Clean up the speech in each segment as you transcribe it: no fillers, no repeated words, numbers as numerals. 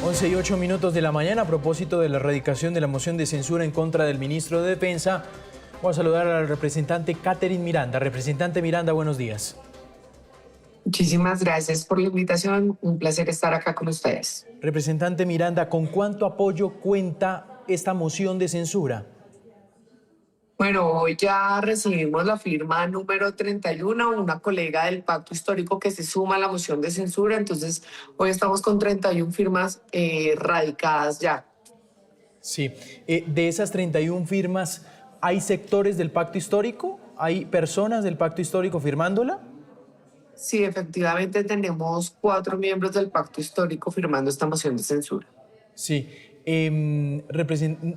11:08 de la mañana, a propósito de la erradicación de la moción de censura en contra del ministro de Defensa. Vamos a saludar a la representante Catherine Miranda. Representante Miranda, buenos días. Muchísimas gracias por la invitación. Un placer estar acá con ustedes. Representante Miranda, ¿con cuánto apoyo cuenta esta moción de censura? Bueno, hoy ya recibimos la firma número 31, una colega del Pacto Histórico que se suma a la moción de censura. Entonces, hoy estamos con 31 firmas radicadas ya. Sí. De esas 31 firmas, ¿hay sectores del Pacto Histórico? ¿Hay personas del Pacto Histórico firmándola? Sí, efectivamente tenemos 4 miembros del Pacto Histórico firmando esta moción de censura. Sí.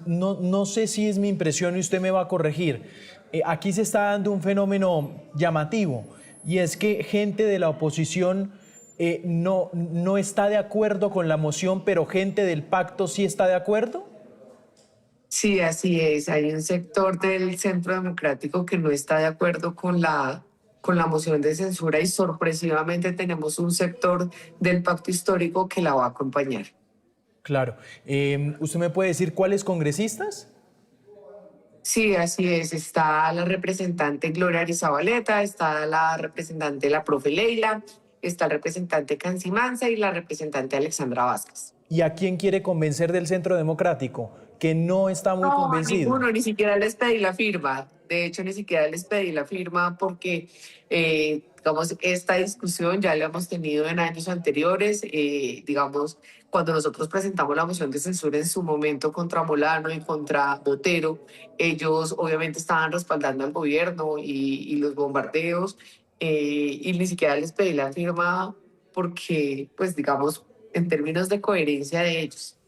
No sé si es mi impresión y usted me va a corregir. Aquí se está dando un fenómeno llamativo, y es que gente de la oposición no está de acuerdo con la moción, pero gente del pacto sí está de acuerdo. Sí, así es. Hay un sector del Centro Democrático que no está de acuerdo con la moción de censura y sorpresivamente tenemos un sector del Pacto Histórico que la va a acompañar. Claro. ¿Usted me puede decir cuáles congresistas? Sí, así es. Está la representante Gloria Arizabaleta, está la representante la profe Leila, está el representante Cancimanza y la representante Alexandra Vázquez. ¿Y a quién quiere convencer del Centro Democrático? Que no está muy No, a convencido. ninguno, ni siquiera les pedí la firma. De hecho, ni siquiera les pedí la firma porque, digamos, esta discusión ya la hemos tenido en años anteriores. Digamos, cuando nosotros presentamos la moción de censura en su momento contra Molano y contra Botero, ellos obviamente estaban respaldando al gobierno y los bombardeos, y ni siquiera les pedí la firma porque, pues, digamos, en términos de coherencia de ellos.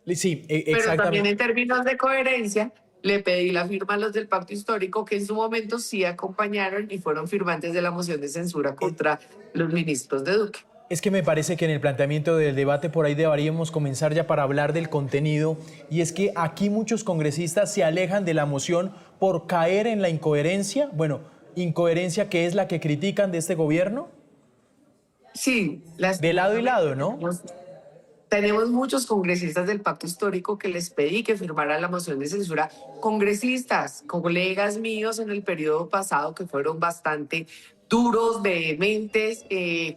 Sí, Pero también exactamente. en términos de coherencia, le pedí la firma a los del Pacto Histórico, que en su momento sí acompañaron y fueron firmantes de la moción de censura contra los ministros de Duque. Es que me parece que en el planteamiento del debate por ahí deberíamos comenzar ya para hablar del contenido, y es que aquí muchos congresistas se alejan de la moción por caer en la incoherencia, incoherencia que es la que critican de este gobierno. Sí, De lado y lado, ¿no? Tenemos muchos congresistas del Pacto Histórico que les pedí que firmaran la moción de censura. Congresistas, colegas míos en el periodo pasado que fueron bastante duros, vehementes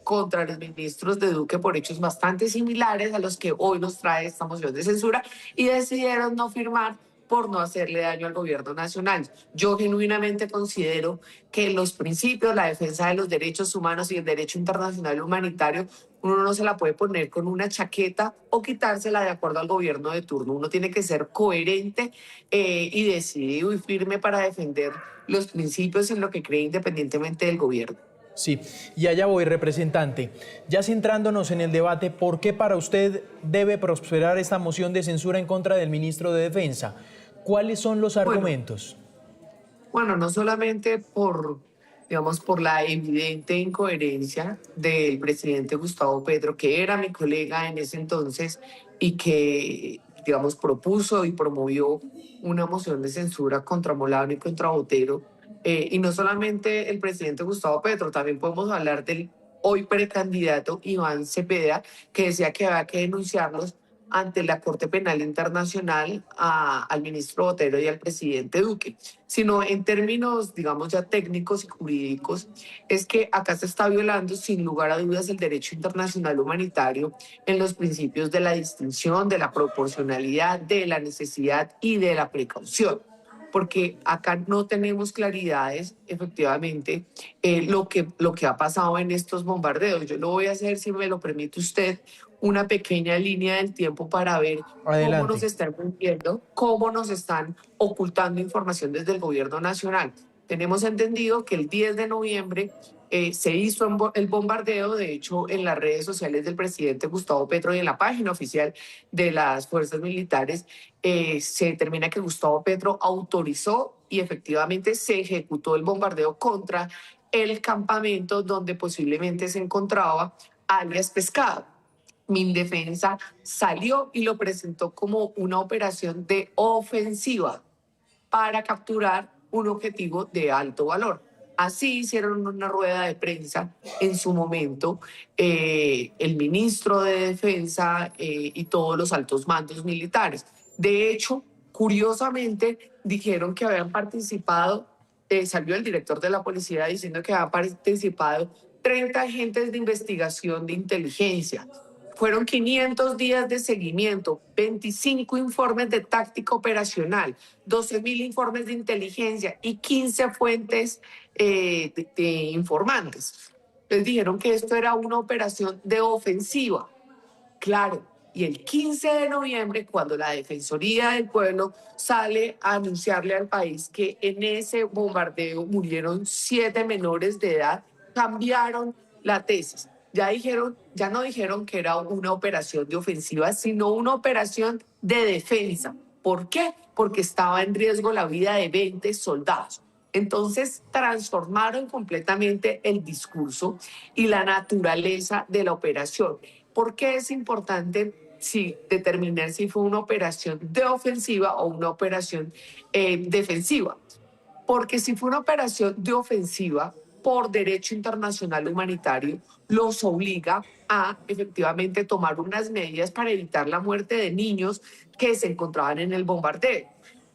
contra los ministros de Duque por hechos bastante similares a los que hoy nos trae esta moción de censura, y decidieron no firmar por no hacerle daño al gobierno nacional. Yo genuinamente considero que los principios, la defensa de los derechos humanos y el derecho internacional humanitario, uno no se la puede poner con una chaqueta o quitársela de acuerdo al gobierno de turno. Uno tiene que ser coherente y decidido y firme para defender los principios en lo que cree independientemente del gobierno. Sí, y allá voy, representante. Ya centrándonos en el debate, ¿por qué para usted debe prosperar esta moción de censura en contra del ministro de Defensa? ¿Cuáles son los argumentos? Bueno, no solamente digamos, por la evidente incoherencia del presidente Gustavo Petro, que era mi colega en ese entonces y que, digamos, propuso y promovió una moción de censura contra Molano y contra Botero. Y no solamente el presidente Gustavo Petro, también podemos hablar del hoy precandidato Iván Cepeda, que decía que había que denunciarlos ante la Corte Penal Internacional al ministro Botero y al presidente Duque, sino en términos, digamos, ya técnicos y jurídicos, es que acá se está violando sin lugar a dudas el derecho internacional humanitario en los principios de la distinción, de la proporcionalidad, de la necesidad y de la precaución, porque acá no tenemos claridades, efectivamente, lo que ha pasado en estos bombardeos. Yo lo voy a hacer, si me lo permite usted, una pequeña línea del tiempo para ver cómo nos Adelante. están mintiendo, cómo nos están ocultando información desde el gobierno nacional. Tenemos entendido que el 10 de noviembre se hizo el bombardeo. De hecho, en las redes sociales del presidente Gustavo Petro y en la página oficial de las fuerzas militares se determina que Gustavo Petro autorizó y efectivamente se ejecutó el bombardeo contra el campamento donde posiblemente se encontraba alias Pescado. Mindefensa salió y lo presentó como una operación de ofensiva para capturar un objetivo de alto valor. Así hicieron una rueda de prensa en su momento el ministro de Defensa y todos los altos mandos militares. De hecho, curiosamente, dijeron que habían participado, salió el director de la policía diciendo que habían participado 30 agentes de investigación de inteligencia. Fueron 500 días de seguimiento, 25 informes de táctica operacional, 12.000 informes de inteligencia y 15 fuentes de informantes. Les dijeron que esto era una operación de ofensiva. Claro, y el 15 de noviembre, cuando la Defensoría del Pueblo sale a anunciarle al país que en ese bombardeo murieron 7 menores de edad, cambiaron la tesis. Ya no dijeron que era una operación de ofensiva, sino una operación de defensa. ¿Por qué? Porque estaba en riesgo la vida de 20 soldados. Entonces transformaron completamente el discurso y la naturaleza de la operación. ¿Por qué es importante determinar si fue una operación de ofensiva o una operación defensiva? Porque si fue una operación de ofensiva, por derecho internacional humanitario, los obliga a efectivamente tomar unas medidas para evitar la muerte de niños que se encontraban en el bombardeo.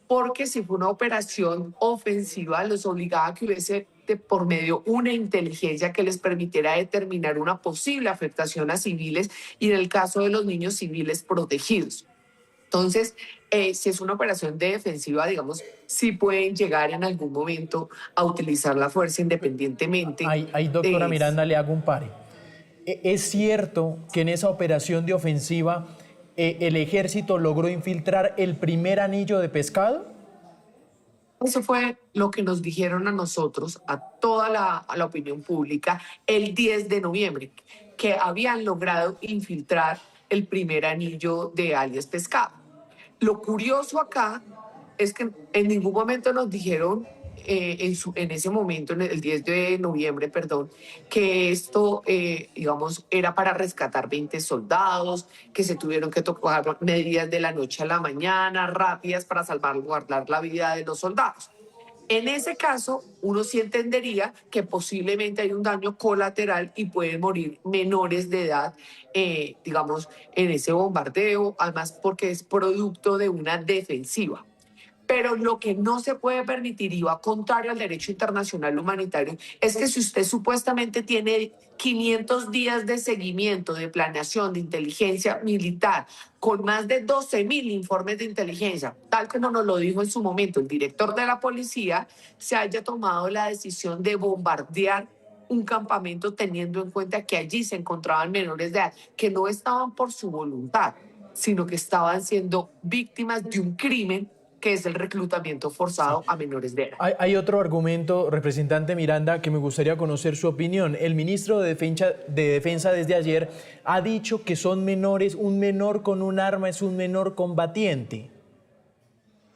Porque si fue una operación ofensiva, los obligaba a que hubiese de por medio una inteligencia que les permitiera determinar una posible afectación a civiles y en el caso de los niños civiles protegidos. Entonces, si es una operación de defensiva, digamos, sí pueden llegar en algún momento a utilizar la fuerza independientemente. Ahí, doctora Miranda, le hago un pare. ¿Es cierto que en esa operación de ofensiva el ejército logró infiltrar el primer anillo de pescado? Eso fue lo que nos dijeron a nosotros, a toda la opinión pública, el 10 de noviembre, que habían logrado infiltrar el primer anillo de alias pescado. Lo curioso acá es que en ningún momento nos dijeron en ese momento, en el 10 de noviembre, perdón, que esto, digamos, era para rescatar 20 soldados, que se tuvieron que tomar medidas de la noche a la mañana, rápidas para salvaguardar la vida de los soldados. En ese caso, uno sí entendería que posiblemente hay un daño colateral y pueden morir menores de edad, digamos, en ese bombardeo, además porque es producto de una defensiva. Pero lo que no se puede permitir, y va contrario al derecho internacional humanitario, es que si usted supuestamente tiene 500 días de seguimiento, de planeación, de inteligencia militar, con más de 12.000 informes de inteligencia, tal como nos lo dijo en su momento el director de la policía, se haya tomado la decisión de bombardear un campamento teniendo en cuenta que allí se encontraban menores de edad, que no estaban por su voluntad, sino que estaban siendo víctimas de un crimen que es el reclutamiento Sí. forzado a menores de edad. Hay otro argumento, representante Miranda, que me gustaría conocer su opinión. El ministro de Defensa desde ayer ha dicho que son menores, un menor con un arma es un menor combatiente.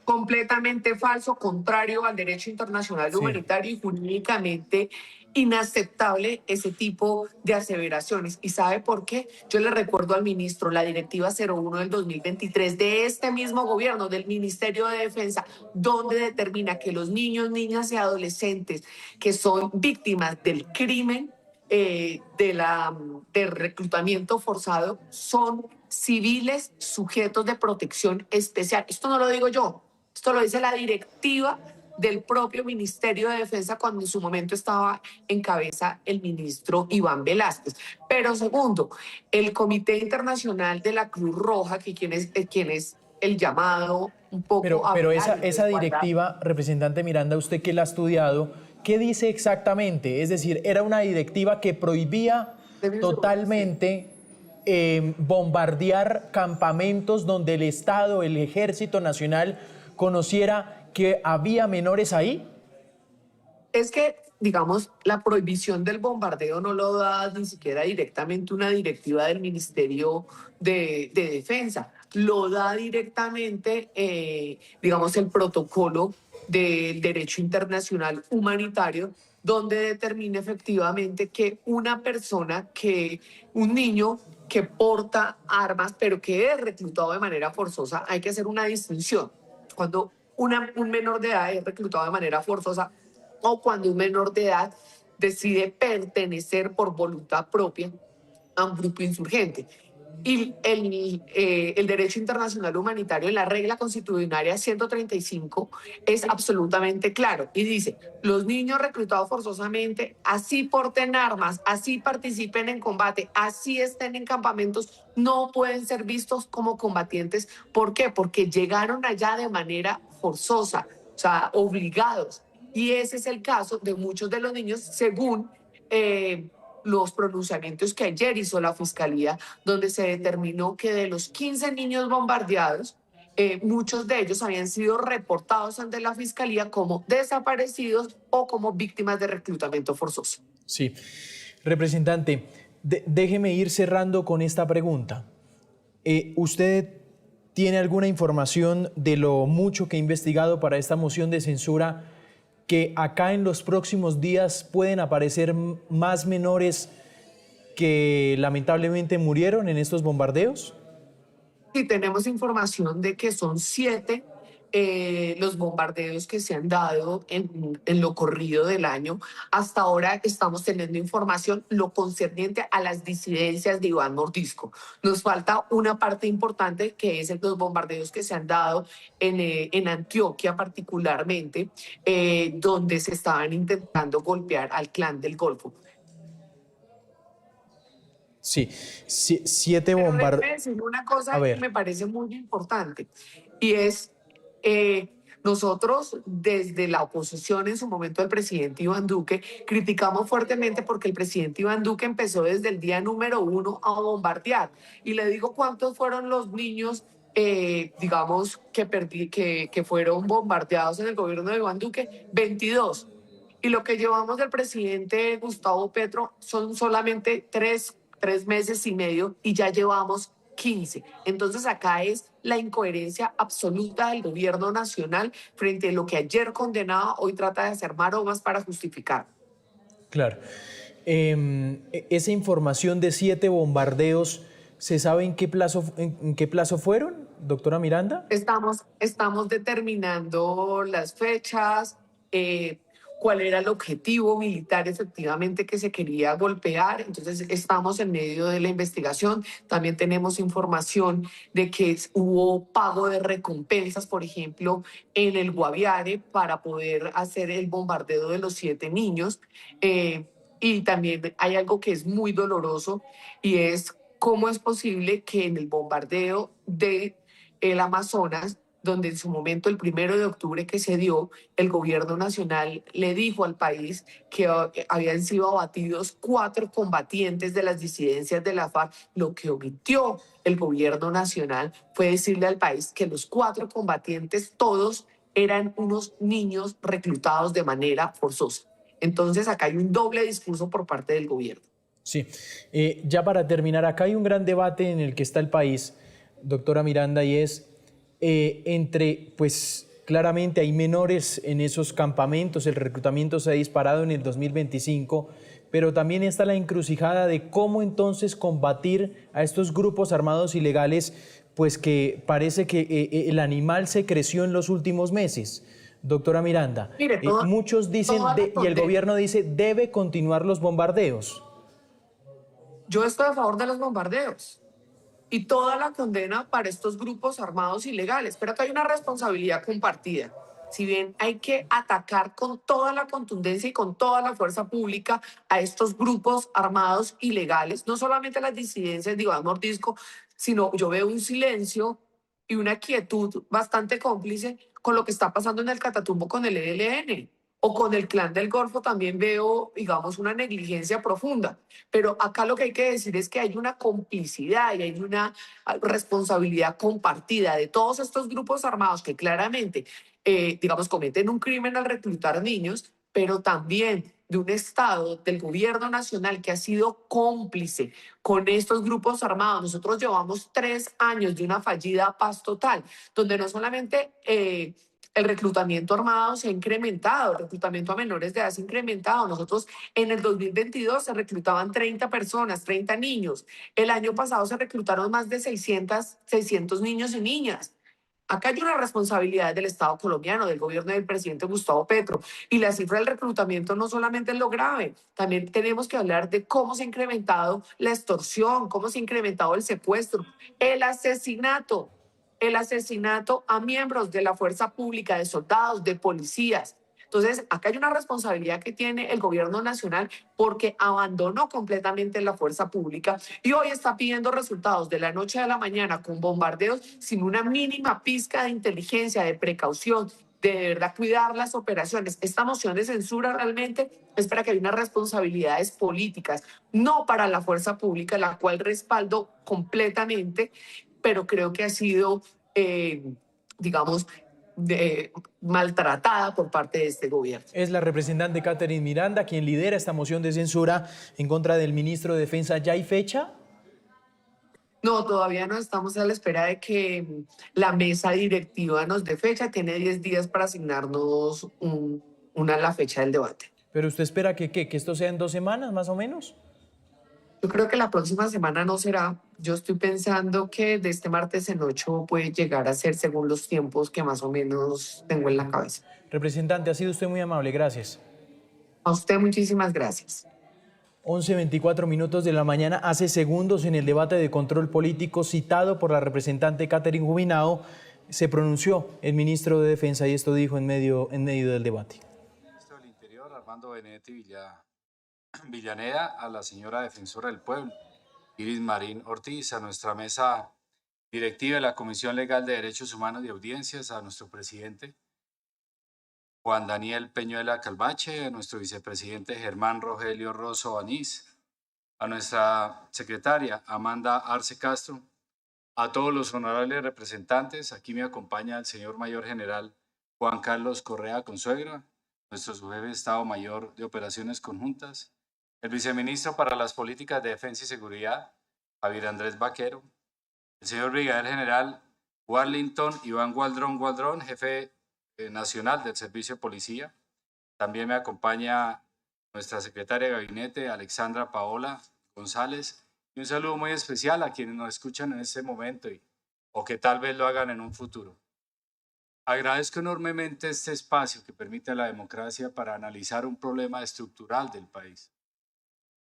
Completamente falso, contrario al derecho internacional Sí. humanitario y jurídicamente inaceptable ese tipo de aseveraciones. ¿Y sabe por qué? Yo le recuerdo al ministro la Directiva 01 del 2023 de este mismo gobierno, del Ministerio de Defensa, donde determina que los niños, niñas y adolescentes que son víctimas del crimen del reclutamiento forzado son civiles sujetos de protección especial. Esto no lo digo yo, esto lo dice la directiva del propio Ministerio de Defensa cuando en su momento estaba en cabeza el ministro Iván Velázquez. Pero segundo, el Comité Internacional de la Cruz Roja, que quien es el llamado un poco a Pero velar y esa resguardar. directiva, representante Miranda, usted que la ha estudiado, ¿qué dice exactamente? Es decir, era una directiva que prohibía totalmente bombardear campamentos donde el Estado, el Ejército Nacional, conociera que había menores ahí. Es que, digamos, la prohibición del bombardeo no lo da ni siquiera directamente una directiva del Ministerio de Defensa, lo da directamente, digamos, el protocolo del derecho internacional humanitario, donde determina efectivamente que una persona, que un niño que porta armas, pero que es reclutado de manera forzosa, hay que hacer una distinción. Cuando un menor de edad es reclutado de manera forzosa, o cuando un menor de edad decide pertenecer por voluntad propia a un grupo insurgente. Y el derecho internacional humanitario en la regla constitucionaria 135 es absolutamente claro y dice, los niños reclutados forzosamente, así porten armas, así participen en combate, así estén en campamentos, no pueden ser vistos como combatientes. ¿Por qué? Porque llegaron allá de manera forzosa, o sea, obligados. Y ese es el caso de muchos de los niños según los pronunciamientos que ayer hizo la Fiscalía, donde se determinó que de los 15 niños bombardeados, muchos de ellos habían sido reportados ante la Fiscalía como desaparecidos o como víctimas de reclutamiento forzoso. Sí. Representante, déjeme ir cerrando con esta pregunta. ¿Usted tiene alguna información de lo mucho que ha investigado para esta moción de censura, que acá en los próximos días pueden aparecer más menores que lamentablemente murieron en estos bombardeos? Sí, tenemos información de que son 7 los bombardeos que se han dado en lo corrido del año. Hasta ahora estamos teniendo información lo concerniente a las disidencias de Iván Mordisco. Nos falta una parte importante que es los bombardeos que se han dado en Antioquia particularmente, donde se estaban intentando golpear al clan del Golfo. Sí, 7 Pero déjeme bombardeos. decir una A cosa que ver, me parece muy importante y es nosotros desde la oposición en su momento del presidente Iván Duque criticamos fuertemente porque el presidente Iván Duque empezó desde el día número 1 a bombardear. Y le digo cuántos fueron los niños, digamos, que fueron bombardeados en el gobierno de Iván Duque, 22. Y lo que llevamos del presidente Gustavo Petro son solamente 3 meses y medio y ya llevamos 15. Entonces acá es la incoherencia absoluta del gobierno nacional frente a lo que ayer condenaba, hoy trata de hacer maromas para justificar. claro. Esa información de 7 bombardeos, ¿se sabe en qué plazo fueron, doctora Miranda? Estamos determinando las fechas, cuál era el objetivo militar efectivamente que se quería golpear. Entonces, estamos en medio de la investigación. También tenemos información de que hubo pago de recompensas, por ejemplo, en el Guaviare para poder hacer el bombardeo de los 7 niños. Y también hay algo que es muy doloroso y es cómo es posible que en el bombardeo de el Amazonas, donde en su momento, el 1 de octubre que se dio, el gobierno nacional le dijo al país que habían sido abatidos 4 combatientes de las disidencias de la FARC. Lo que omitió el gobierno nacional fue decirle al país que los 4 combatientes, todos eran unos niños reclutados de manera forzosa. Entonces, acá hay un doble discurso por parte del gobierno. Sí. Ya para terminar, acá hay un gran debate en el que está el país, doctora Miranda, y es pues claramente hay menores en esos campamentos, el reclutamiento se ha disparado en el 2025, pero también está la encrucijada de cómo entonces combatir a estos grupos armados ilegales, pues que parece que el animal se creció en los últimos meses. Doctora Miranda, Mire, muchos dicen, y el gobierno dice, debe continuar los bombardeos. yo estoy a favor de los bombardeos y toda la condena para estos grupos armados ilegales, pero acá hay una responsabilidad compartida. Si bien hay que atacar con toda la contundencia y con toda la fuerza pública a estos grupos armados ilegales, no solamente las disidencias de Iván Mordisco, sino yo veo un silencio y una quietud bastante cómplice con lo que está pasando en el Catatumbo con el ELN o con el Clan del Golfo. También veo, digamos, una negligencia profunda. Pero acá lo que hay que decir es que hay una complicidad y hay una responsabilidad compartida de todos estos grupos armados que claramente, digamos, cometen un crimen al reclutar niños, pero también de un Estado, del gobierno nacional que ha sido cómplice con estos grupos armados. Nosotros llevamos 3 años de una fallida paz total, donde no solamente el reclutamiento armado se ha incrementado, el reclutamiento a menores de edad se ha incrementado. Nosotros en el 2022 se reclutaban 30 personas, 30 niños. El año pasado se reclutaron más de 600 niños y niñas. Acá hay una responsabilidad del Estado colombiano, del gobierno del presidente Gustavo Petro. Y la cifra del reclutamiento no solamente es lo grave, también tenemos que hablar de cómo se ha incrementado la extorsión, cómo se ha incrementado el secuestro, el asesinato, el asesinato a miembros de la fuerza pública, de soldados, de policías. Entonces, acá hay una responsabilidad que tiene el gobierno nacional porque abandonó completamente la fuerza pública y hoy está pidiendo resultados de la noche a la mañana con bombardeos sin una mínima pizca de inteligencia, de precaución, de verdad cuidar las operaciones. Esta moción de censura realmente es para que haya unas responsabilidades políticas, no para la fuerza pública, la cual respaldo completamente, pero creo que ha sido, digamos, maltratada por parte de este gobierno. Es la representante Catherine Miranda quien lidera esta moción de censura en contra del ministro de Defensa. ¿Ya hay fecha? No, todavía no estamos a la espera de que la mesa directiva nos dé fecha. Tiene 10 días para asignarnos la fecha del debate. ¿Pero usted espera que esto sea en 2 semanas, más o menos? Yo creo que la próxima semana no será. Yo estoy pensando que de este martes en 8 puede llegar a ser según los tiempos que más o menos tengo en la cabeza. Representante, ha sido usted muy amable, gracias. A usted muchísimas gracias. 11:24 de la mañana, hace segundos en el debate de control político citado por la representante Catherine Jubinao, se pronunció el ministro de Defensa y esto dijo en medio del debate. Ministro del Interior, Armando Benedetti Villaneda, a la señora defensora del pueblo, Iris Marín Ortiz, a nuestra mesa directiva de la Comisión Legal de Derechos Humanos y Audiencias, a nuestro presidente Juan Daniel Peñuela Calvache, a nuestro vicepresidente Germán Rogelio Rosso Anís, a nuestra secretaria Amanda Arce Castro, a todos los honorables representantes. Aquí me acompaña el señor Mayor General Juan Carlos Correa Consuegra, nuestro jefe de Estado Mayor de Operaciones Conjuntas, el viceministro para las Políticas de Defensa y Seguridad, Javier Andrés Vaquero, el señor Brigadier General Warlington Iván Gualdrón, jefe nacional del Servicio de Policía. También me acompaña nuestra secretaria de Gabinete, Alexandra Paola González, y un saludo muy especial a quienes nos escuchan en este momento o que tal vez lo hagan en un futuro. Agradezco enormemente este espacio que permite a la democracia para analizar un problema estructural del país.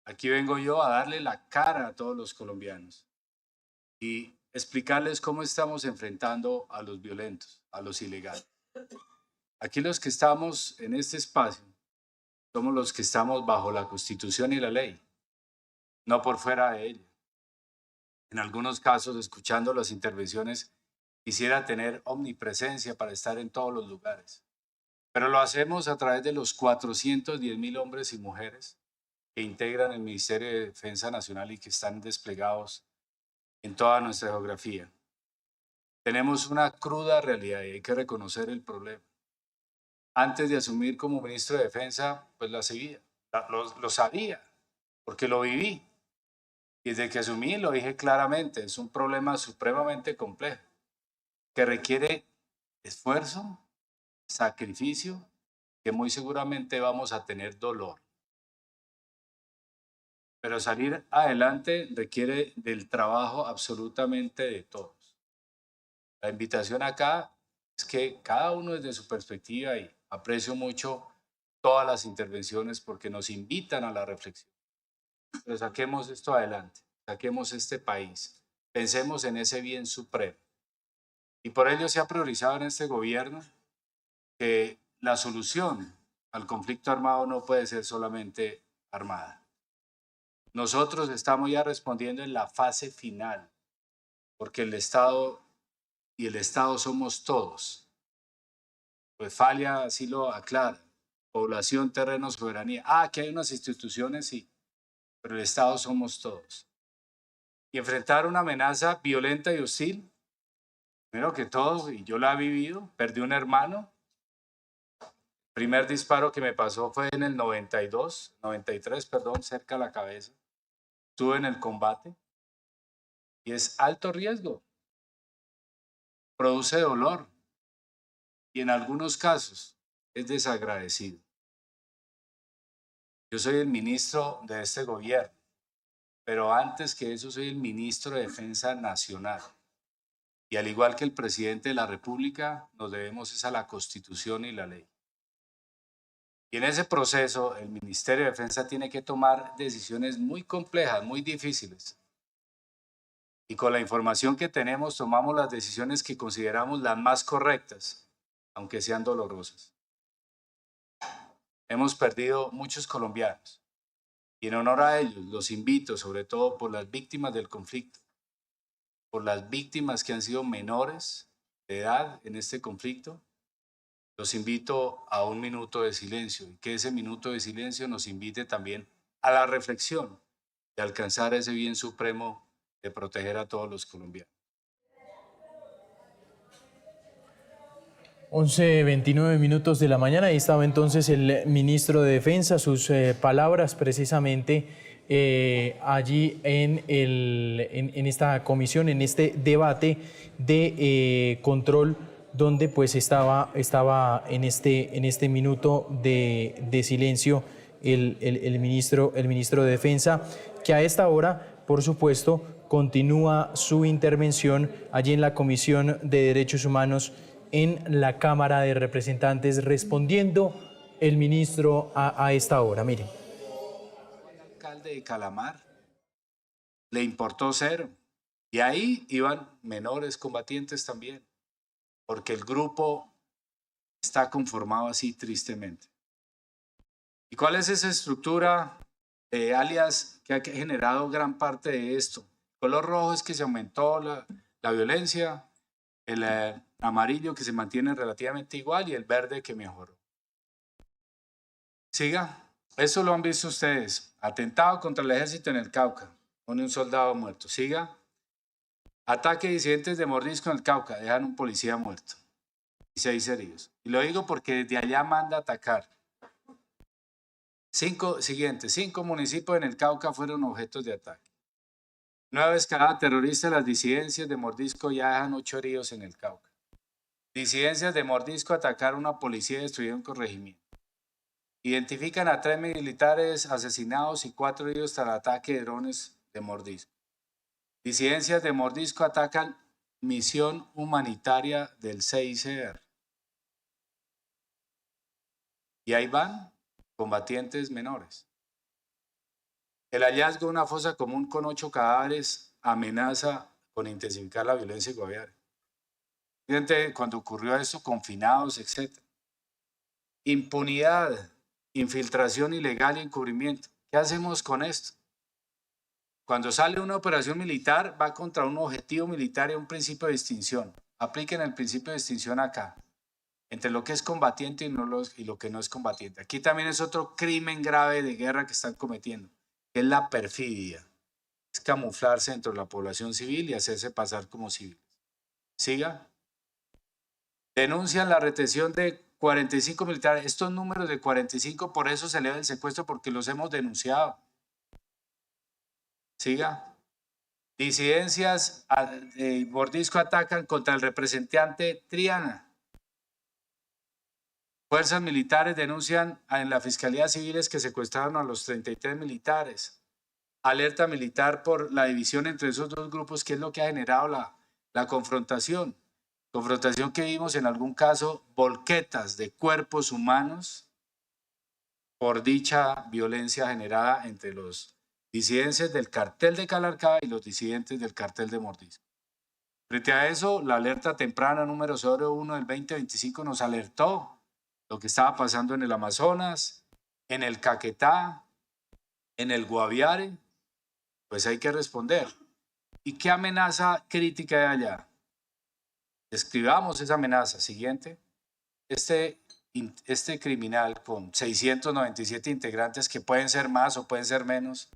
Aquí vengo yo a darle la cara a todos los colombianos y explicarles cómo estamos enfrentando a los violentos, a los ilegales. Aquí los que estamos en este espacio somos los que estamos bajo la Constitución y la ley, no por fuera de ella. En algunos casos, escuchando las intervenciones, quisiera tener omnipresencia para estar en todos los lugares, pero lo hacemos a través de los 410.000 hombres y mujeres que integran el Ministerio de Defensa Nacional y que están desplegados en toda nuestra geografía. Tenemos una cruda realidad y hay que reconocer el problema. Antes de asumir como ministro de Defensa, pues lo sabía, porque lo viví. Y desde que asumí lo dije claramente, es un problema supremamente complejo, que requiere esfuerzo, sacrificio, que muy seguramente vamos a tener dolor. Pero salir adelante requiere del trabajo absolutamente de todos. La invitación acá es que cada uno desde su perspectiva, y aprecio mucho todas las intervenciones porque nos invitan a la reflexión, pero saquemos esto adelante, saquemos este país, pensemos en ese bien supremo. Y por ello se ha priorizado en este gobierno que la solución al conflicto armado no puede ser solamente armada. Nosotros estamos ya respondiendo en la fase final, porque el Estado y el Estado somos todos. Pues Falia así lo aclara. Población, terreno, soberanía. Que hay unas instituciones, sí, pero el Estado somos todos. Y enfrentar una amenaza violenta y hostil, primero que todo, y yo la he vivido, perdí un hermano. El primer disparo que me pasó fue en el 93, perdón, cerca a la cabeza. Estuve en el combate y es alto riesgo. Produce dolor y en algunos casos es desagradecido. Yo soy el ministro de este gobierno, pero antes que eso soy el ministro de Defensa Nacional. Y al igual que el presidente de la República, nos debemos es a la Constitución y la ley. Y en ese proceso, el Ministerio de Defensa tiene que tomar decisiones muy complejas, muy difíciles. Y con la información que tenemos, tomamos las decisiones que consideramos las más correctas, aunque sean dolorosas. Hemos perdido muchos colombianos. Y en honor a ellos, los invito, sobre todo por las víctimas del conflicto, por las víctimas que han sido menores de edad en este conflicto, los invito a un minuto de silencio y que ese minuto de silencio nos invite también a la reflexión de alcanzar ese bien supremo de proteger a todos los colombianos. 11:29 minutos de la mañana. Ahí estaba entonces el ministro de Defensa, sus palabras precisamente allí en esta comisión, en este debate de control, donde pues estaba en este minuto de silencio el ministro de Defensa, que a esta hora, por supuesto, continúa su intervención allí en la Comisión de Derechos Humanos en la Cámara de Representantes, respondiendo el ministro a esta hora. Miren. El alcalde de Calamar le importó cero. Y ahí iban menores combatientes también, porque el grupo está conformado así tristemente. ¿Y cuál es esa estructura de alias que ha generado gran parte de esto? El color rojo es que se aumentó la violencia, el amarillo que se mantiene relativamente igual y el verde que mejoró. Siga, eso lo han visto ustedes. Atentado contra el ejército en el Cauca, con un soldado muerto. Siga, ataque de disidentes de Mordisco en el Cauca, dejan un policía muerto y 6 heridos. Y lo digo porque desde allá manda atacar. 5 municipios en el Cauca fueron objetos de ataque. Nueva escalada terrorista de las disidencias de Mordisco ya dejan 8 heridos en el Cauca. Disidencias de Mordisco atacaron a una policía y destruyeron un corregimiento. Identifican a 3 militares asesinados y 4 heridos tras el ataque de drones de Mordisco. Disidencias de Mordisco atacan misión humanitaria del CICR. Y ahí van combatientes menores. El hallazgo de una fosa común con 8 cadáveres amenaza con intensificar la violencia en Guaviare. Fíjense, cuando ocurrió esto, confinados, etc. Impunidad, infiltración ilegal y encubrimiento. ¿Qué hacemos con esto? Cuando sale una operación militar, va contra un objetivo militar y un principio de distinción. Apliquen el principio de distinción acá, entre lo que es combatiente y lo que no es combatiente. Aquí también es otro crimen grave de guerra que están cometiendo, que es la perfidia. Es camuflarse dentro de la población civil y hacerse pasar como civiles. Siga. Denuncian la retención de 45 militares. Estos números de 45, por eso se eleva el secuestro, porque los hemos denunciado. Siga. Disidencias de Mordisco atacan contra el representante Triana. Fuerzas militares denuncian en la Fiscalía Civiles que secuestraron a los 33 militares. Alerta militar por la división entre esos dos grupos, que es lo que ha generado la confrontación. Confrontación que vimos en algún caso, volquetas de cuerpos humanos por dicha violencia generada entre los disidentes del cartel de Calarcá y los disidentes del cartel de Mordisco. Frente a eso, la alerta temprana número 01 del 2025 nos alertó lo que estaba pasando en el Amazonas, en el Caquetá, en el Guaviare. Pues hay que responder. ¿Y qué amenaza crítica hay allá? Describamos esa amenaza. Siguiente. Este criminal con 697 integrantes, que pueden ser más o pueden ser menos,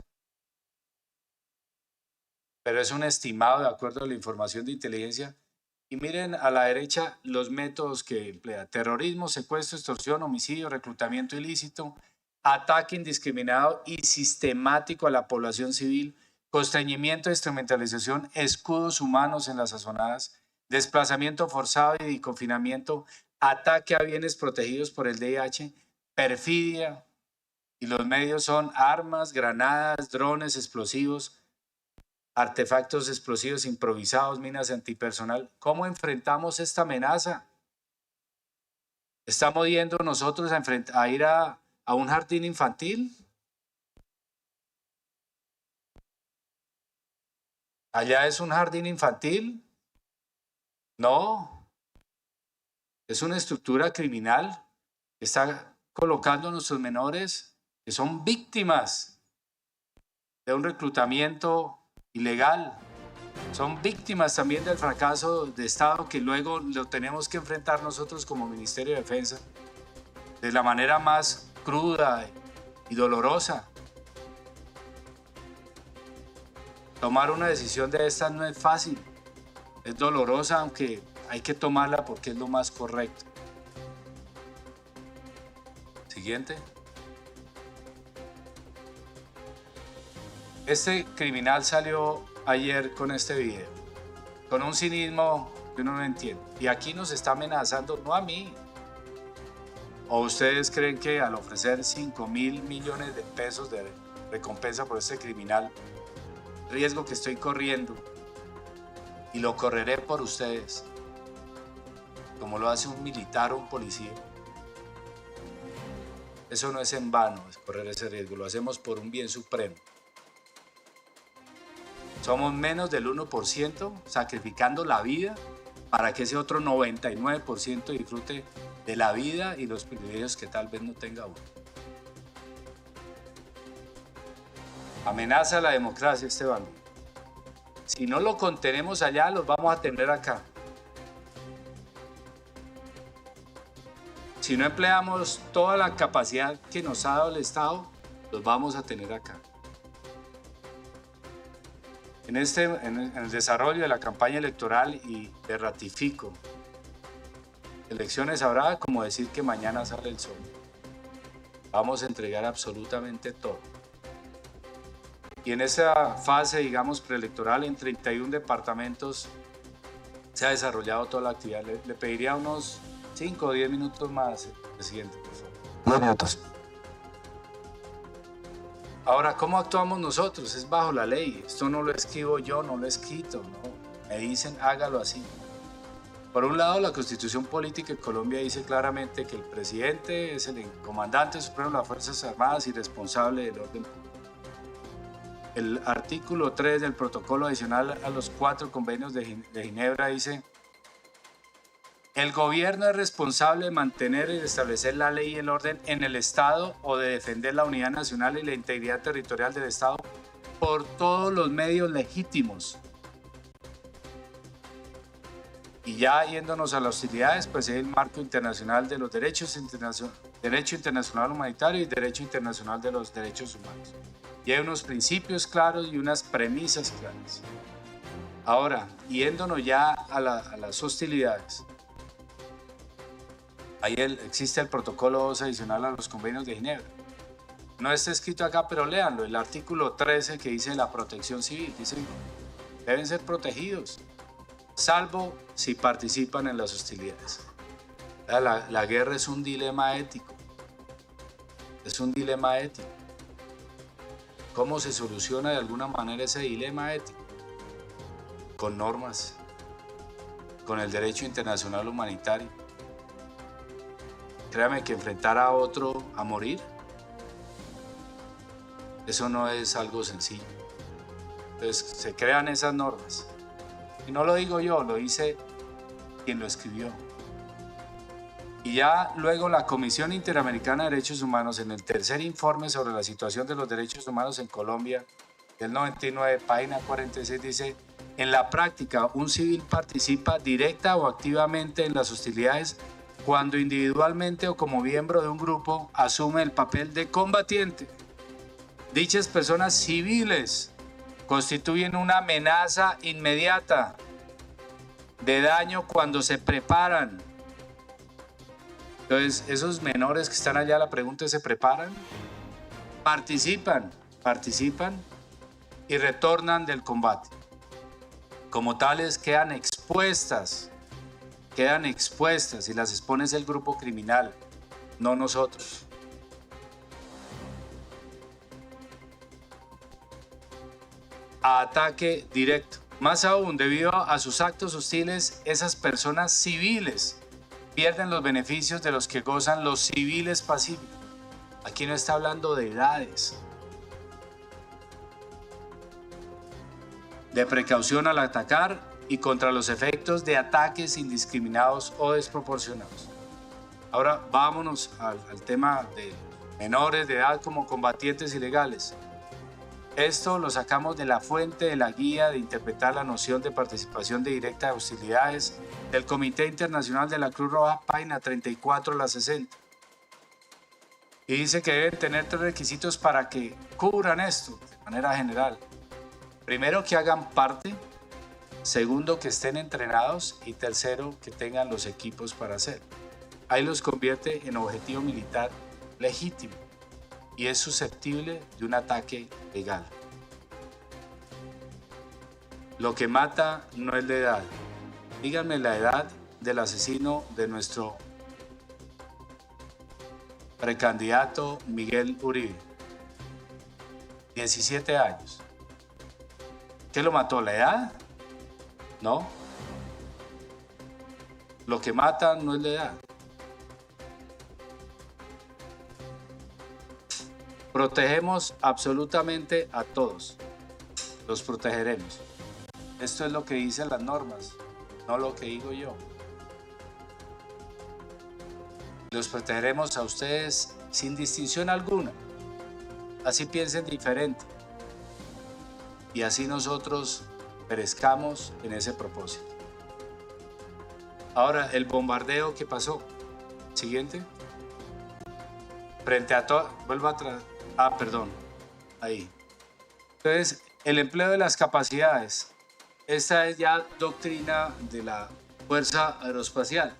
pero es un estimado de acuerdo a la información de inteligencia. Y miren a la derecha los métodos que emplea: terrorismo, secuestro, extorsión, homicidio, reclutamiento ilícito, ataque indiscriminado y sistemático a la población civil, constreñimiento e instrumentalización, escudos humanos en las azonadas, desplazamiento forzado y confinamiento, ataque a bienes protegidos por el DIH, perfidia, y los medios son armas, granadas, drones, explosivos. artefactos explosivos improvisados, minas antipersonal. ¿Cómo enfrentamos esta amenaza? ¿Estamos yendo nosotros a ir a un jardín infantil? ¿Allá es un jardín infantil? No. Es una estructura criminal que está colocando a nuestros menores que son víctimas de un reclutamiento ilegal. Son víctimas también del fracaso de Estado que luego lo tenemos que enfrentar nosotros como Ministerio de Defensa de la manera más cruda y dolorosa. Tomar una decisión de estas no es fácil, es dolorosa, aunque hay que tomarla porque es lo más correcto. Siguiente. Este criminal salió ayer con este video, con un cinismo que uno no entiende. Y aquí nos está amenazando, no a mí. ¿O ustedes creen que al ofrecer 5.000 millones de pesos de recompensa por este criminal, riesgo que estoy corriendo, y lo correré por ustedes, como lo hace un militar o un policía? Eso no es en vano, es correr ese riesgo, lo hacemos por un bien supremo. Somos menos del 1% sacrificando la vida para que ese otro 99% disfrute de la vida y los privilegios que tal vez no tenga uno. Amenaza a la democracia este bandido. Si no lo contenemos allá, los vamos a tener acá. Si no empleamos toda la capacidad que nos ha dado el Estado, los vamos a tener acá. En el desarrollo de la campaña electoral, y te ratifico, elecciones habrá como decir que mañana sale el sol. Vamos a entregar absolutamente todo. Y en esa fase, digamos, preelectoral, en 31 departamentos se ha desarrollado toda la actividad. Le pediría unos 5 o 10 minutos más, presidente, por favor. 10 minutos. Ahora, ¿cómo actuamos nosotros? Es bajo la ley. Esto no lo escribo yo, no lo he escrito, no. Me dicen, hágalo así. Por un lado, la Constitución Política de Colombia dice claramente que el presidente es el comandante supremo de las Fuerzas Armadas y responsable del orden público. El artículo 3 del protocolo adicional a los 4 convenios de Ginebra dice: el gobierno es responsable de mantener y de establecer la ley y el orden en el Estado o de defender la unidad nacional y la integridad territorial del Estado por todos los medios legítimos. Y ya yéndonos a las hostilidades, pues es el marco internacional de los derechos derecho internacional humanitario y derecho internacional de los derechos humanos. Y hay unos principios claros y unas premisas claras. Ahora, yéndonos ya a las hostilidades. Ahí existe el protocolo 2 adicional a los convenios de Ginebra. No está escrito acá, pero léanlo. El artículo 13 que dice la protección civil. Dice, deben ser protegidos, salvo si participan en las hostilidades. La guerra es un dilema ético. Es un dilema ético. ¿Cómo se soluciona de alguna manera ese dilema ético? Con normas, con el derecho internacional humanitario. Créame que enfrentar a otro a morir, eso no es algo sencillo. Entonces se crean esas normas. Y no lo digo yo, lo dice quien lo escribió. Y ya luego la Comisión Interamericana de Derechos Humanos, en el tercer informe sobre la situación de los derechos humanos en Colombia, del 99, página 46, dice: en la práctica, un civil participa directa o activamente en las hostilidades cuando individualmente o como miembro de un grupo asume el papel de combatiente. Dichas personas civiles constituyen una amenaza inmediata de daño cuando se preparan. Entonces, esos menores que están allá, la pregunta es: ¿se preparan? Participan y retornan del combate. Como tales, quedan expuestas y las expone el grupo criminal, no nosotros. a ataque directo. Más aún, debido a sus actos hostiles, esas personas civiles pierden los beneficios de los que gozan los civiles pacíficos. Aquí no está hablando de edades, de precaución al atacar y contra los efectos de ataques indiscriminados o desproporcionados. Ahora vámonos al tema de menores de edad como combatientes ilegales. Esto lo sacamos de la fuente de la guía de interpretar la noción de participación directa de hostilidades del Comité Internacional de la Cruz Roja, página 34 a la 60. Y dice que deben tener 3 requisitos para que cubran esto de manera general. Primero, que hagan parte. Segundo, que estén entrenados. Y tercero, que tengan los equipos para hacerlo. Ahí los convierte en objetivo militar legítimo y es susceptible de un ataque legal. Lo que mata no es la edad. Díganme la edad del asesino de nuestro precandidato Miguel Uribe. 17 años. ¿Qué lo mató? ¿La edad? No. Lo que mata no es la edad. Protegemos absolutamente a todos. Los protegeremos. Esto es lo que dicen las normas, no lo que digo yo. Los protegeremos a ustedes sin distinción alguna. Así piensen diferente. Y así nosotros perezcamos en ese propósito. Ahora, el bombardeo que pasó. Siguiente. Frente a todo. Vuelvo atrás. Perdón. Ahí. Entonces, el empleo de las capacidades. Esta es ya doctrina de la Fuerza Aeroespacial.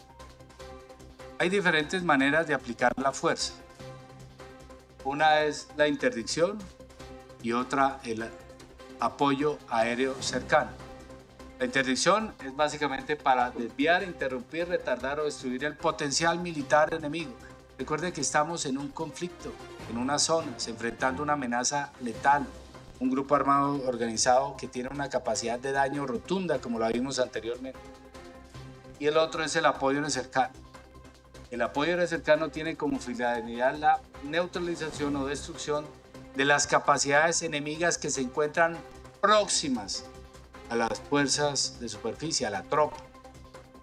Hay diferentes maneras de aplicar la fuerza. Una es la interdicción y otra el apoyo aéreo cercano. La interdicción es básicamente para desviar, interrumpir, retardar o destruir el potencial militar enemigo. Recuerden que estamos en un conflicto, en una zona, enfrentando una amenaza letal, un grupo armado organizado que tiene una capacidad de daño rotunda, como lo vimos anteriormente. Y el otro es el apoyo aéreo cercano. El apoyo aéreo cercano tiene como finalidad la neutralización o destrucción de las capacidades enemigas que se encuentran próximas a las fuerzas de superficie, a la tropa.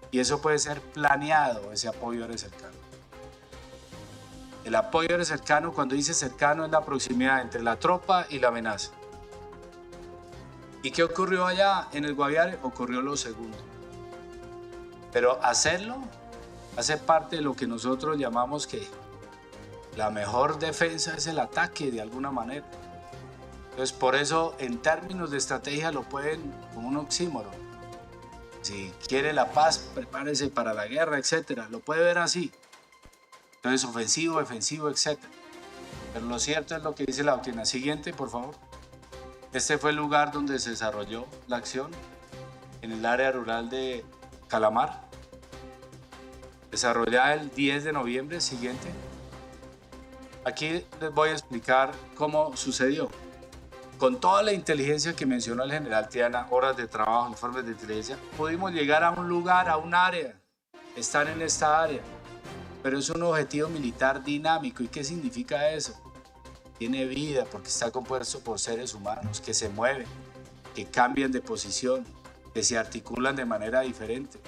Y eso puede ser planeado, ese apoyo aéreo cercano. El apoyo aéreo cercano, cuando dice cercano, es la proximidad entre la tropa y la amenaza. ¿Y qué ocurrió allá en el Guaviare? Ocurrió lo segundo. Pero hacerlo hace parte de lo que nosotros llamamos que la mejor defensa es el ataque de alguna manera. Entonces, por eso, en términos de estrategia, lo pueden como un oxímoron. Si quiere la paz, prepárese para la guerra, etc. Lo puede ver así. Entonces, ofensivo, defensivo, etc. Pero lo cierto es lo que dice la doctrina. Siguiente, por favor. Este fue el lugar donde se desarrolló la acción, en el área rural de Calamar. Desarrollada el 10 de noviembre. Siguiente. Aquí les voy a explicar cómo sucedió. Con toda la inteligencia que mencionó el general Triana, horas de trabajo, informes de inteligencia, pudimos llegar a un lugar, a un área, estar en esta área. Pero es un objetivo militar dinámico. ¿Y qué significa eso? Tiene vida porque está compuesto por seres humanos que se mueven, que cambian de posición, que se articulan de manera diferente.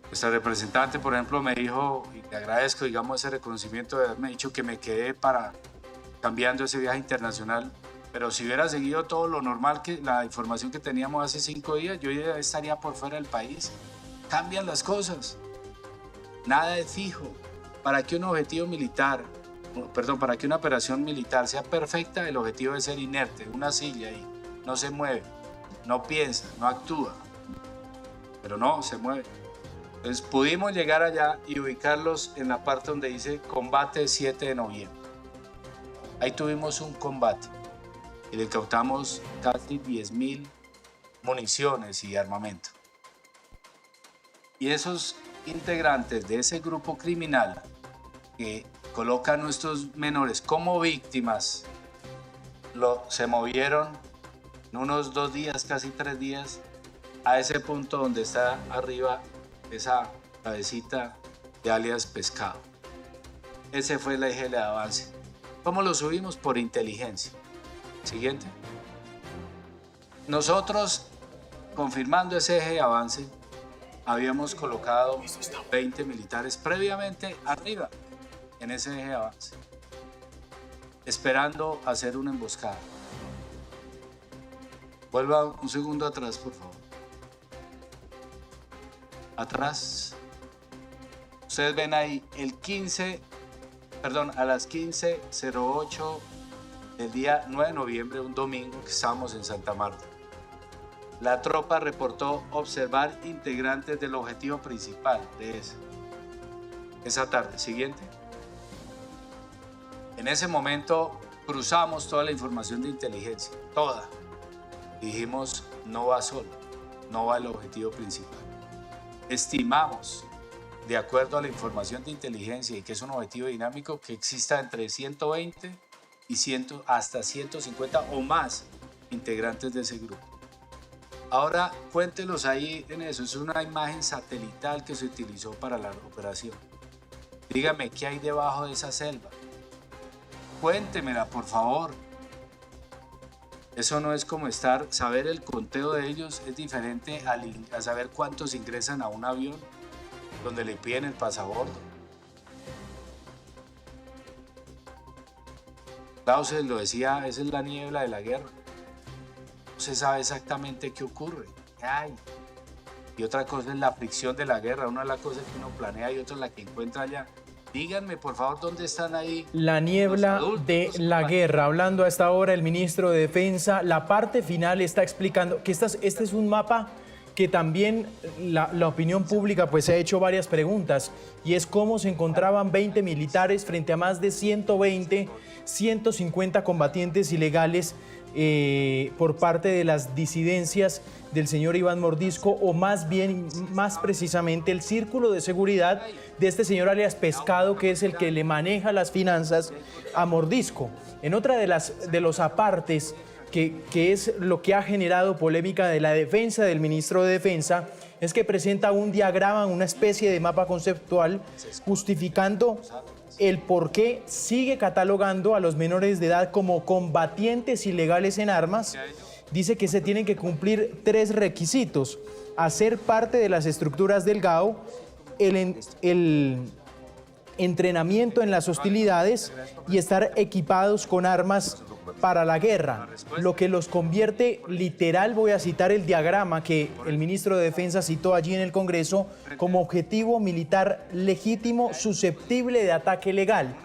Nuestra representante, por ejemplo, me dijo, y le agradezco, digamos, ese reconocimiento de haberme dicho que me quedé para cambiando ese viaje internacional. Pero si hubiera seguido todo lo normal, que la información que teníamos hace 5 días, yo ya estaría por fuera del país. Cambian las cosas. Nada es fijo. Para que un objetivo militar, para que una operación militar sea perfecta, el objetivo debe ser inerte, una silla ahí. No se mueve, no piensa, no actúa. Pero no, se mueve. Entonces pudimos llegar allá y ubicarlos en la parte donde dice combate 7 de noviembre. Ahí tuvimos un combate y le incautamos casi 10.000 municiones y armamento. Y esos integrantes de ese grupo criminal que coloca a nuestros menores como víctimas se movieron en unos 2 días, casi 3 días, a ese punto donde está arriba esa cabecita de alias Pescado. Ese fue el eje de avance. ¿Cómo lo subimos? Por inteligencia. Siguiente. Nosotros, confirmando ese eje de avance, habíamos colocado 20 militares previamente arriba, en ese eje de avance, esperando hacer una emboscada. Vuelva un segundo atrás, por favor. Atrás. Ustedes ven ahí a las 15:08 del día 9 de noviembre, un domingo, que estábamos en Santa Marta. La tropa reportó observar integrantes del objetivo principal de esa tarde. Siguiente. En ese momento cruzamos toda la información de inteligencia, toda. Dijimos, no va solo, no va el objetivo principal. Estimamos, de acuerdo a la información de inteligencia y que es un objetivo dinámico, que exista entre 120 y hasta 150 o más integrantes de ese grupo. Ahora cuéntelos ahí en eso. Es una imagen satelital que se utilizó para la operación. Dígame qué hay debajo de esa selva. Cuéntemela, por favor. Eso no es como saber el conteo de ellos es diferente a saber cuántos ingresan a un avión donde le piden el pasabordo. Clausen lo decía, esa es la niebla de la guerra. No se sabe exactamente qué ocurre, qué hay. Y otra cosa es la fricción de la guerra. Una es la cosa que uno planea y otra es la que encuentra allá. Díganme, por favor, ¿dónde están ahí? La niebla de la guerra. Hablando a esta hora el ministro de Defensa, la parte final está explicando que este es un mapa que también la opinión pública pues se ha hecho varias preguntas, y es cómo se encontraban 20 militares frente a más de 120, 150 combatientes ilegales por parte de las disidencias del señor Iván Mordisco, o más precisamente el círculo de seguridad de este señor alias Pescado, que es el que le maneja las finanzas a Mordisco. En otra de los apartes que es lo que ha generado polémica de la defensa del ministro de Defensa, es que presenta un diagrama, una especie de mapa conceptual, justificando el por qué sigue catalogando a los menores de edad como combatientes ilegales en armas. Dice que se tienen que cumplir 3 requisitos: hacer parte de las estructuras del GAO, el entrenamiento en las hostilidades y estar equipados con armas para la guerra, lo que los convierte literal, voy a citar el diagrama que el ministro de Defensa citó allí en el Congreso, como objetivo militar legítimo susceptible de ataque legal.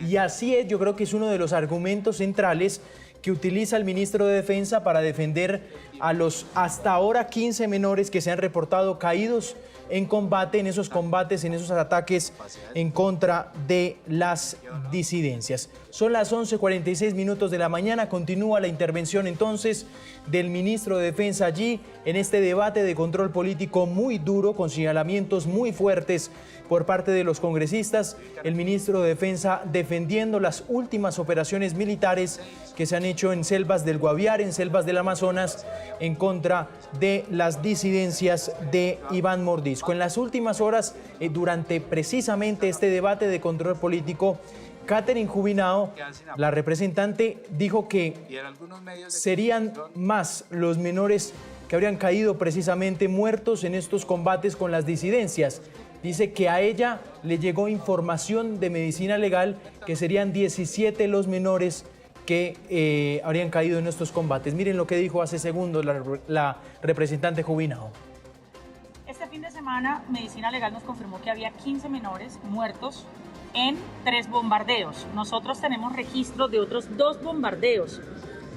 Y así es, yo creo que es uno de los argumentos centrales que utiliza el ministro de Defensa para defender a los hasta ahora 15 menores que se han reportado caídos en combate, en esos combates, en esos ataques en contra de las disidencias. Son las 11:46 de la mañana, continúa la intervención entonces del ministro de Defensa allí en este debate de control político muy duro, con señalamientos muy fuertes por parte de los congresistas. El ministro de Defensa defendiendo las últimas operaciones militares que se han hecho en selvas del Guaviare, en selvas del Amazonas, en contra de las disidencias de Iván Mordisco. En las últimas horas, durante precisamente este debate de control político, Catherine Jubinao, la representante, dijo que serían más los menores que habrían caído precisamente muertos en estos combates con las disidencias. Dice que a ella le llegó información de medicina legal que serían 17 los menores que habrían caído en estos combates. Miren lo que dijo hace segundos la representante Jubinao. Este fin de semana, Medicina Legal nos confirmó que había 15 menores muertos en 3 bombardeos. Nosotros tenemos registro de otros 2 bombardeos.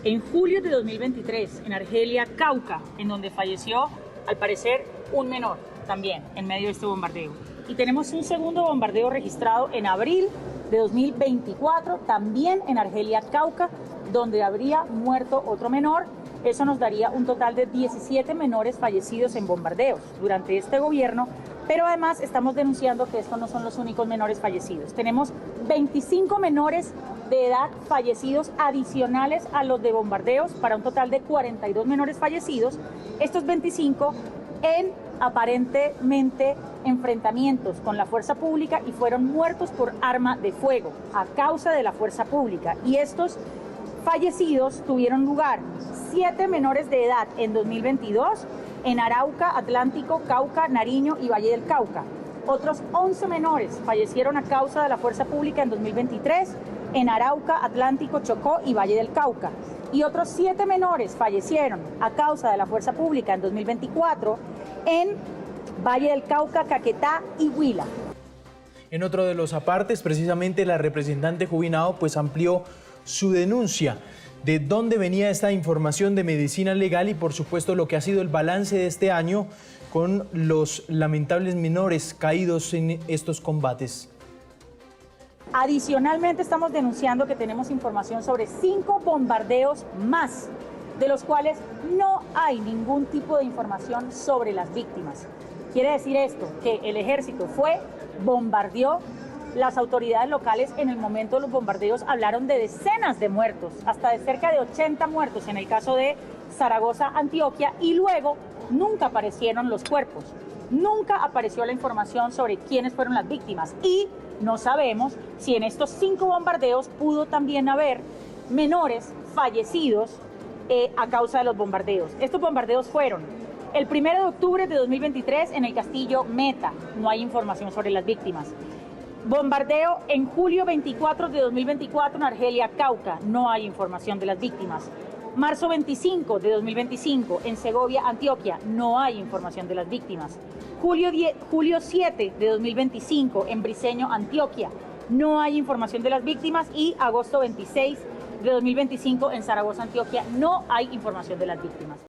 En julio de 2023, en Argelia, Cauca, en donde falleció, al parecer, un menor también en medio de este bombardeo. Y tenemos un segundo bombardeo registrado en abril de 2024, también en Argelia, Cauca, donde habría muerto otro menor. Eso nos daría un total de 17 menores fallecidos en bombardeos. Durante este gobierno Pero además estamos denunciando que estos no son los únicos menores fallecidos. Tenemos 25 menores de edad fallecidos adicionales a los de bombardeos, para un total de 42 menores fallecidos. Estos 25 en aparentemente enfrentamientos con la fuerza pública y fueron muertos por arma de fuego a causa de la fuerza pública. Y estos fallecidos tuvieron lugar 7 menores de edad en 2022 en Arauca, Atlántico, Cauca, Nariño y Valle del Cauca. Otros 11 menores fallecieron a causa de la fuerza pública en 2023 en Arauca, Atlántico, Chocó y Valle del Cauca. Y otros 7 menores fallecieron a causa de la fuerza pública en 2024 en Valle del Cauca, Caquetá y Huila. En otro de los apartes, precisamente la representante Jubinao pues amplió su denuncia de dónde venía esta información de medicina legal y por supuesto lo que ha sido el balance de este año con los lamentables menores caídos en estos combates. Adicionalmente estamos denunciando que tenemos información sobre 5 bombardeos más, de los cuales no hay ningún tipo de información sobre las víctimas. Quiere decir esto, que el ejército bombardeó. Las autoridades locales en el momento de los bombardeos hablaron de decenas de muertos, hasta de cerca de 80 muertos en el caso de Zaragoza, Antioquia, y luego nunca aparecieron los cuerpos, nunca apareció la información sobre quiénes fueron las víctimas y no sabemos si en estos 5 bombardeos pudo también haber menores fallecidos a causa de los bombardeos. Estos bombardeos fueron el 1 de octubre de 2023 en el castillo Meta, no hay información sobre las víctimas. Bombardeo en julio 24 de 2024 en Argelia, Cauca, no hay información de las víctimas. Marzo 25 de 2025 en Segovia, Antioquia, no hay información de las víctimas. Julio 7 de 2025 en Briceño, Antioquia, no hay información de las víctimas. Y agosto 26 de 2025 en Zaragoza, Antioquia, no hay información de las víctimas.